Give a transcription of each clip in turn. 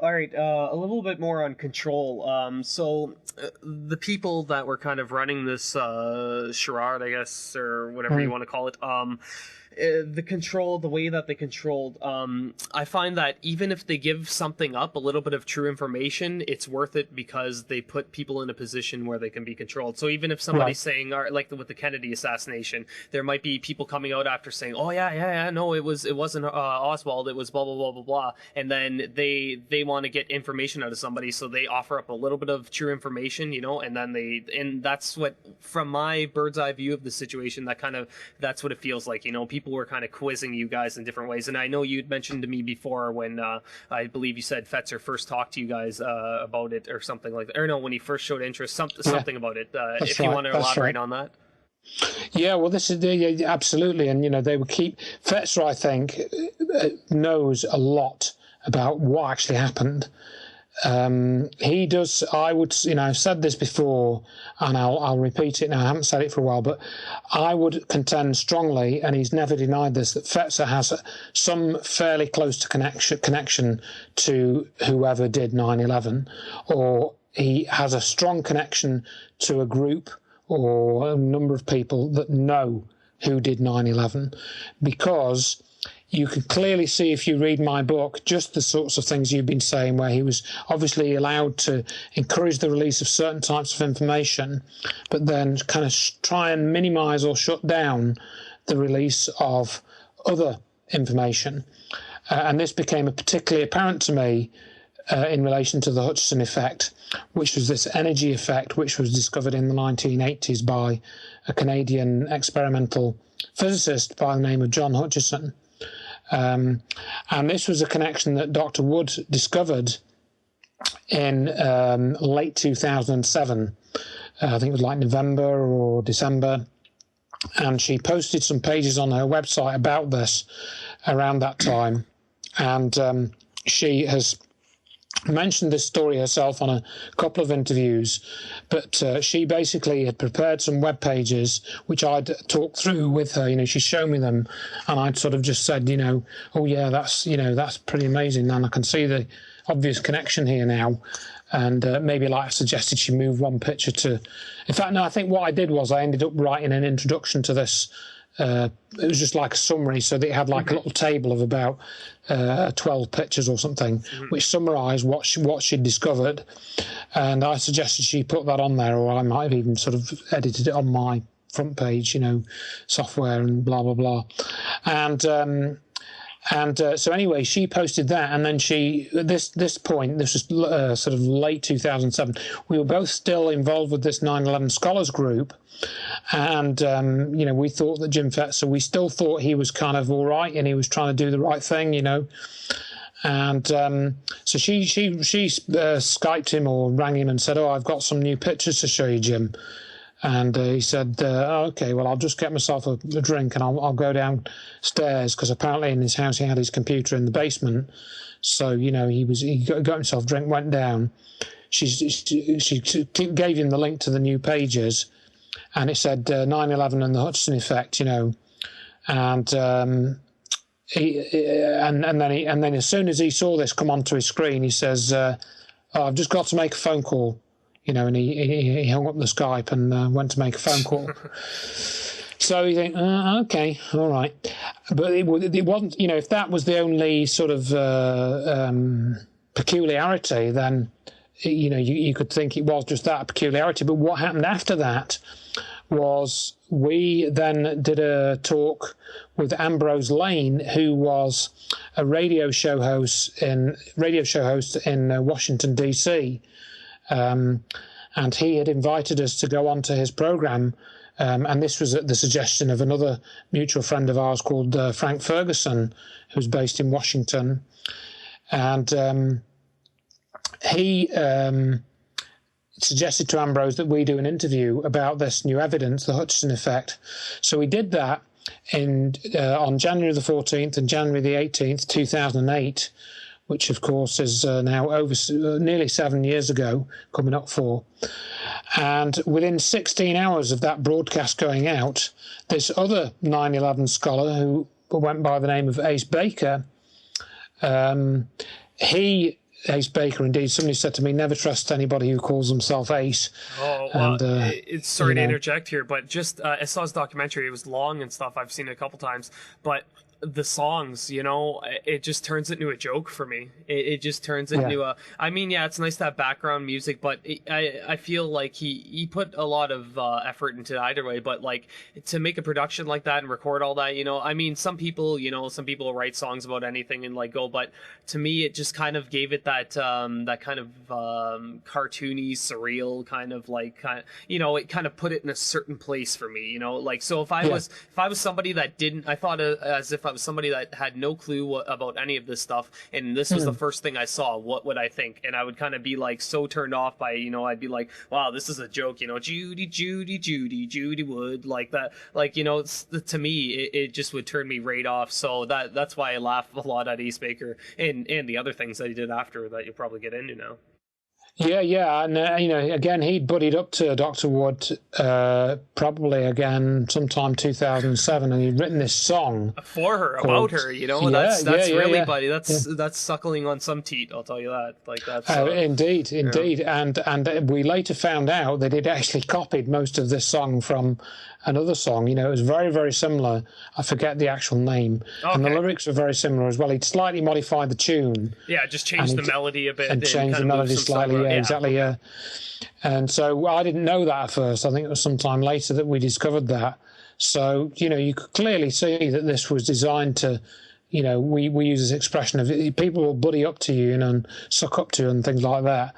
All right, a little bit more on control. The people that were kind of running this charade, I guess, or whatever you want to call it, the way that they controlled, I find that even if they give something up, a little bit of true information, it's worth it because they put people in a position where they can be controlled. So even if somebody's saying, like with the Kennedy assassination, there might be people coming out after saying, oh yeah, no, it wasn't Oswald, it was blah, blah, blah, blah, blah. And then they want to get information out of somebody, so they offer up a little bit of true information, and then and that's what, from my bird's eye view of the situation, that's what it feels like, people were kind of quizzing you guys in different ways. And I know you'd mentioned to me before when I believe you said Fetzer first talked to you guys about it or something like that. Or no, when he first showed interest, something about it. If you want to elaborate on that. Yeah, well, this is absolutely. And, they would keep... Fetzer, I think, knows a lot about what actually happened. He does, I would, I've said this before, and I'll repeat it now. I haven't said it for a while, but I would contend strongly, and he's never denied this, that Fetzer has some fairly close to connection to whoever did 9/11, or he has a strong connection to a group or a number of people that know who did 9/11, because you can clearly see, if you read my book, just the sorts of things you've been saying, where he was obviously allowed to encourage the release of certain types of information, but then kind of try and minimize or shut down the release of other information. And this became particularly apparent to me in relation to the Hutchison effect, which was this energy effect, which was discovered in the 1980s by a Canadian experimental physicist by the name of John Hutchison. And this was a connection that Dr. Wood discovered in late 2007. I think it was like November or December. And she posted some pages on her website about this around that time. And she has mentioned this story herself on a couple of interviews, but she basically had prepared some web pages which I'd talked through with her. She'd shown me them, and I'd sort of just said, oh yeah, that's pretty amazing, and I can see the obvious connection here now. And maybe, like I suggested, she moved one picture to... In fact, no, I think what I did was I ended up writing an introduction to this. It was just like a summary, so that it had like a little table of about 12 pictures or something, which summarised what she'd discovered. And I suggested she put that on there, or I might have even sort of edited it on my front page, software and blah, blah, blah. And so anyway, she posted that, and then this point, this was sort of late 2007, we were both still involved with this 9/11 Scholars Group, and, we thought that Jim Fetzer, we still thought he was kind of all right, and he was trying to do the right thing, and so she Skyped him or rang him and said, oh, I've got some new pictures to show you, Jim. And he said, okay, well, I'll just get myself a drink and I'll go downstairs, because apparently in his house he had his computer in the basement. So, he got himself a drink, went down. She gave him the link to the new pages, and it said 9/11 and the Hutchison effect, and then as soon as he saw this come onto his screen, he says, oh, I've just got to make a phone call. And he hung up the Skype and went to make a phone call. So you think, okay, all right. But it wasn't, if that was the only sort of peculiarity, then, you could think it was just that peculiarity. But what happened after that was we then did a talk with Ambrose Lane, who was a radio show host in Washington, D.C., and he had invited us to go onto his program, and this was at the suggestion of another mutual friend of ours called Frank Ferguson, who's based in Washington. And he suggested to Ambrose that we do an interview about this new evidence, the Hutchison effect. So we did that on January the 14th and January the 18th, 2008, which, of course, is now over nearly 7 years ago, coming up for. And within 16 hours of that broadcast going out, this other 9/11 scholar, who went by the name of Ace Baker, he Ace Baker. Indeed, somebody said to me, never trust anybody who calls themselves Ace. Oh, well, it's sorry to interject here, but just I saw his documentary. It was long and stuff. I've seen it a couple times, but the songs, it just turns into a joke for me. It just turns into a. I mean, yeah, it's nice to have background music, but I feel like he put a lot of effort into it either way. But like to make a production like that and record all that, I mean, some people write songs about anything and like go, but to me, it just kind of gave it that kind of cartoony, surreal kind of like it kind of put it in a certain place for me. Like so if I was somebody that didn't, I thought as if I was somebody that had no clue about any of this stuff, and this was the first thing I saw, what would I think? And I would kind of be like so turned off by, I'd be like, wow, this is a joke, Judy Wood, like that, like, to me, it just would turn me right off. So that's why I laugh a lot at Ace Baker and the other things that he did after that you'll probably get into now. Yeah, and again, he'd buddied up to Dr. Wood probably again sometime 2007, and he'd written this song for her, about her. That's really, buddy. That's suckling on some teat. I'll tell you that. Like that's indeed. And we later found out that he'd actually copied most of this song from another song. It was very, very similar. I forget the actual name, and the lyrics were very similar as well. He'd slightly modified the tune. Yeah, just changed the melody a bit and changed the melody slightly. Exactly, yeah. And so I didn't know that at first. I think it was sometime later that we discovered that. So, you could clearly see that this was designed to, we use this expression of people will buddy up to you, and suck up to you and things like that.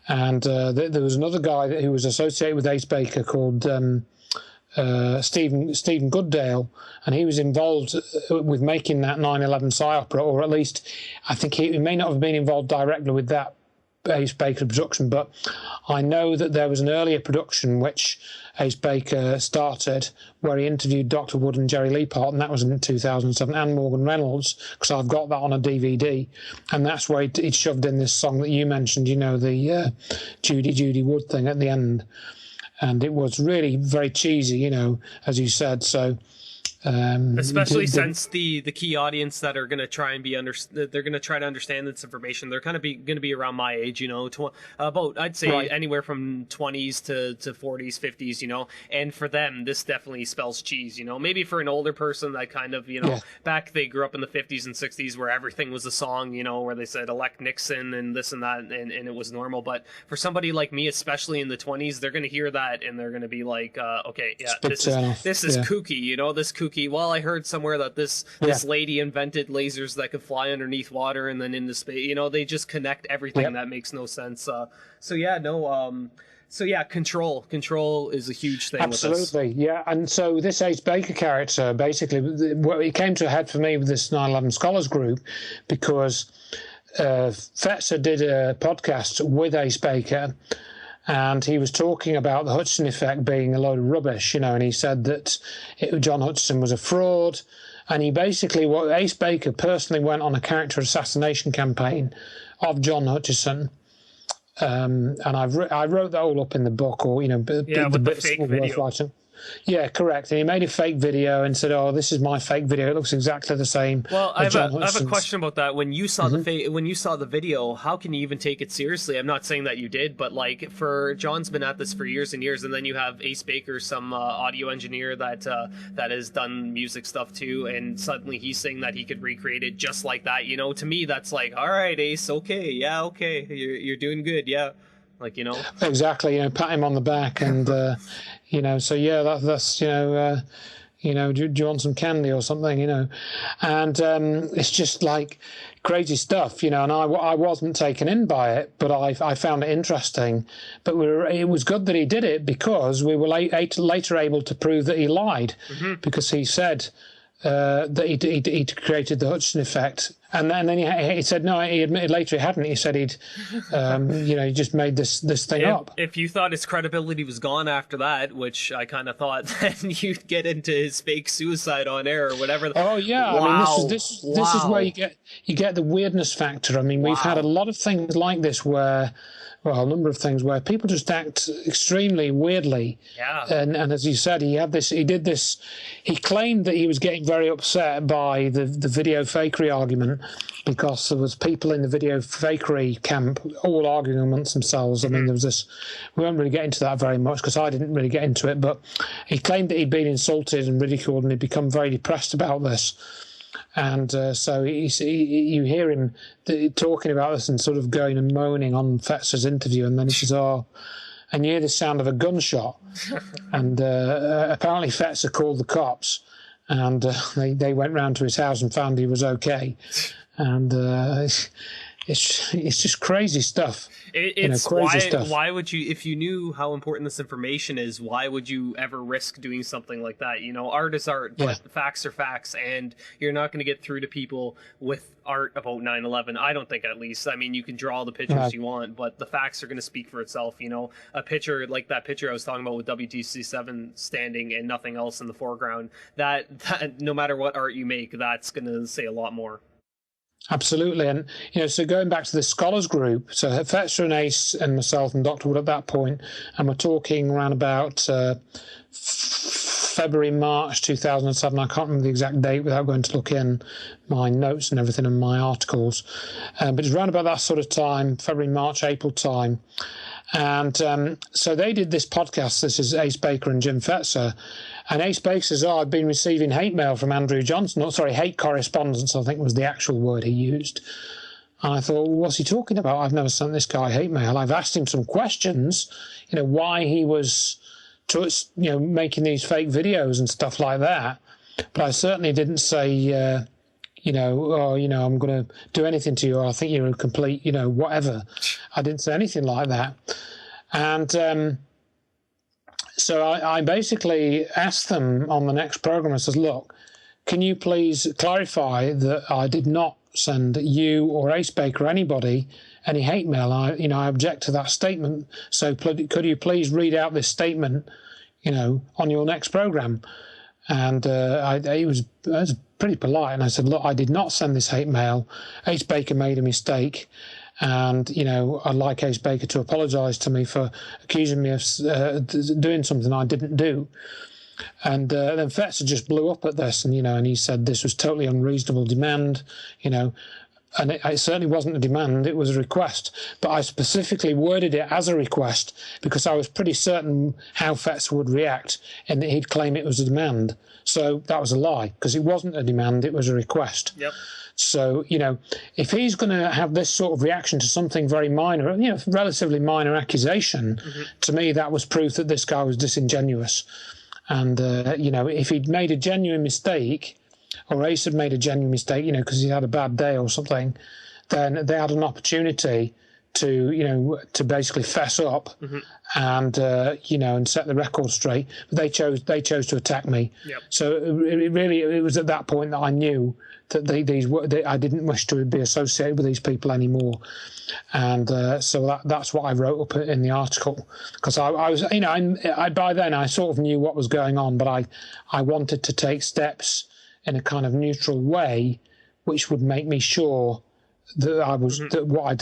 And there was another guy who was associated with Ace Baker called Stephen Goodale, and he was involved with making that 9/11 psy-opera, or at least I think he may not have been involved directly with that Ace Baker production, but I know that there was an earlier production which Ace Baker started where he interviewed Dr. Wood and Jerry Leapart, and that was in 2007, and Morgan Reynolds, because I've got that on a DVD, and that's where he shoved in this song that you mentioned, the Judy Wood thing at the end, and it was really very cheesy, as you said, so... especially since the key audience that are going to try and they're going to try to understand this information, they're kind of going to be around my age, about I'd say anywhere from 20s to 40s, 50s, and for them this definitely spells cheese, maybe for an older person that kind of back they grew up in the 50s and 60s where everything was a song, where they said elect Nixon and this and that, and it was normal. But for somebody like me, especially in the 20s, they're going to hear that and they're going to be like, okay, yeah, this is kooky, this kooky. Well, I heard somewhere that this lady invented lasers that could fly underneath water and then into space. They just connect everything that makes no sense. Control is a huge thing. Absolutely, with this. Yeah. And so this Ace Baker character, basically, it came to a head for me with this 9/11 Scholars group because Fetzer did a podcast with Ace Baker, and he was talking about the Hutchison effect being a load of rubbish, and he said that John Hutchison was a fraud. And he basically, Ace Baker personally went on a character assassination campaign of John Hutchison. And I wrote that all up in the book, or, with the bits fake were video. worth writing. Yeah, correct. And he made a fake video and said, "Oh, this is my fake video. It looks exactly the same." Well, I have a question about that. When you saw the video, how can you even take it seriously? I'm not saying that you did, but like John's been at this for years and years, and then you have Ace Baker, some audio engineer that has done music stuff too, and suddenly he's saying that he could recreate it just like that. To me, that's like, all right, Ace, okay, yeah, okay, you're doing good, yeah. Like, exactly, pat him on the back, and so yeah, that's do you want some candy or something, and it's just like crazy stuff, and I wasn't taken in by it, but I found it interesting. But it was good that he did it because we were later able to prove that he lied, because he said that he'd created the Hutchison effect, and then he said no. He admitted later he hadn't. He said he'd he just made this thing up. If you thought his credibility was gone after that, which I kind of thought, then you'd get into his fake suicide on air or whatever. Oh yeah, wow. I mean this is where you get the weirdness factor. I mean, we've had a lot of things like this where. Well, a number of things where people just act extremely weirdly. Yeah. And as you said, he claimed that he was getting very upset by the video fakery argument. argument because there was people in the video fakery camp all arguing amongst themselves. I mean, there was this, we won't really get into that very much because I didn't really get into it, but he claimed that he'd been insulted and ridiculed and he'd become very depressed about this. And so you hear him talking about this and sort of going and moaning on Fetzer's interview, and then he says, and you hear the sound of a gunshot. And apparently Fetzer called the cops, and they went round to his house and found he was okay. And it's just crazy stuff. It's crazy stuff. Why would you, if you knew how important this information is, why would you ever risk doing something like that? Art is art, but facts are facts, and you're not going to get through to people with art about 9/11. I don't think, at least. I mean, you can draw the pictures you want, but the facts are going to speak for itself. A picture like that picture I was talking about with WTC7 standing and nothing else in the foreground, that no matter what art you make, that's going to say a lot more. Absolutely. And, so going back to the scholars group, so Fetzer and Ace and myself and Dr. Wood at that point, and we're talking around about February, March 2007. I can't remember the exact date without going to look in my notes and everything and my articles. But it's around about that sort of time, February, March, April time. And so they did this podcast. This is Ace Baker and Jim Fetzer. And Ace Baker says, I've been receiving hate mail from Andrew Johnson. Hate correspondence, I think was the actual word he used. And I thought, well, what's he talking about? I've never sent this guy hate mail. I've asked him some questions, why he was, making these fake videos and stuff like that. But I certainly didn't say, I'm going to do anything to you, or I think you're a complete, whatever. I didn't say anything like that. And so I basically asked them on the next program, I said, look, can you please clarify that I did not send you or Ace Baker or anybody any hate mail? I object to that statement. So could you please read out this statement, on your next program? And he was pretty polite. And I said, look, I did not send this hate mail. Ace Baker made a mistake. And, I'd like Ace Baker to apologise to me for accusing me of doing something I didn't do. And then Fetzer just blew up at this, and he said this was totally unreasonable demand, and it certainly wasn't a demand, it was a request. But I specifically worded it as a request because I was pretty certain how Fetzer would react and that he'd claim it was a demand. So that was a lie, because it wasn't a demand, it was a request. Yep. So, if he's going to have this sort of reaction to something very minor, relatively minor accusation, to me that was proof that this guy was disingenuous. And, if he'd made a genuine mistake, or Ace had made a genuine mistake, because he had a bad day or something, then they had an opportunity to basically fess up and, and set the record straight. But they chose to attack me. Yep. So it was at that point that I knew that I didn't wish to be associated with these people anymore. And so that's what I wrote up in the article, because I was, by then I sort of knew what was going on, but I wanted to take steps in a kind of neutral way, which would make me sure that I was that what I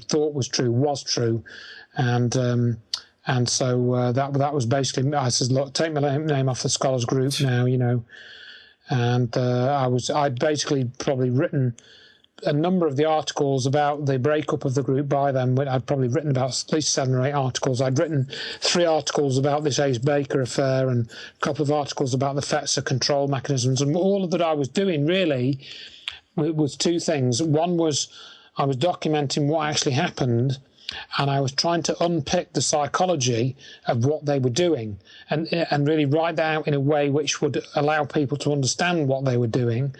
thought was true, and so that was basically, I said, look, take my name off the scholars group now, and I'd basically probably written a number of the articles about the breakup of the group by them. I'd probably written about at least 7 or 8 articles. I'd written 3 articles about this Ace Baker affair and a couple of articles about the Fetzer control mechanisms. And all of that I was doing really was 2 things. One was I was documenting what actually happened, and I was trying to unpick the psychology of what they were doing and really write that out in a way which would allow people to understand what they were doing.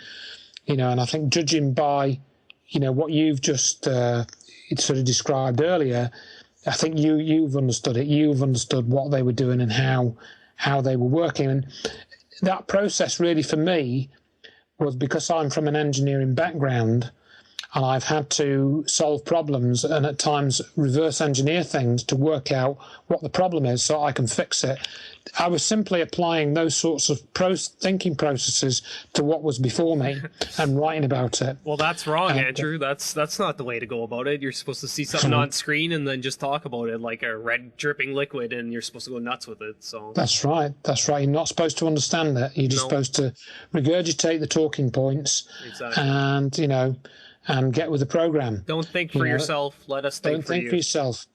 And I think judging by, what you've just sort of described earlier, I think you've understood it. You've understood what they were doing and how they were working. And that process really for me was, because I'm from an engineering background, and I've had to solve problems and at times reverse engineer things to work out what the problem is so I can fix it. I was simply applying those sorts of thinking processes to what was before me and writing about it. Well, that's wrong, Andrew. That's not the way to go about it. You're supposed to see something on screen and then just talk about it like a red dripping liquid, and you're supposed to go nuts with it. So that's right. That's right. You're not supposed to understand it. You're just supposed to regurgitate the talking points, and and get with the program. Don't think for yourself. Let us think for you. Don't think for yourself.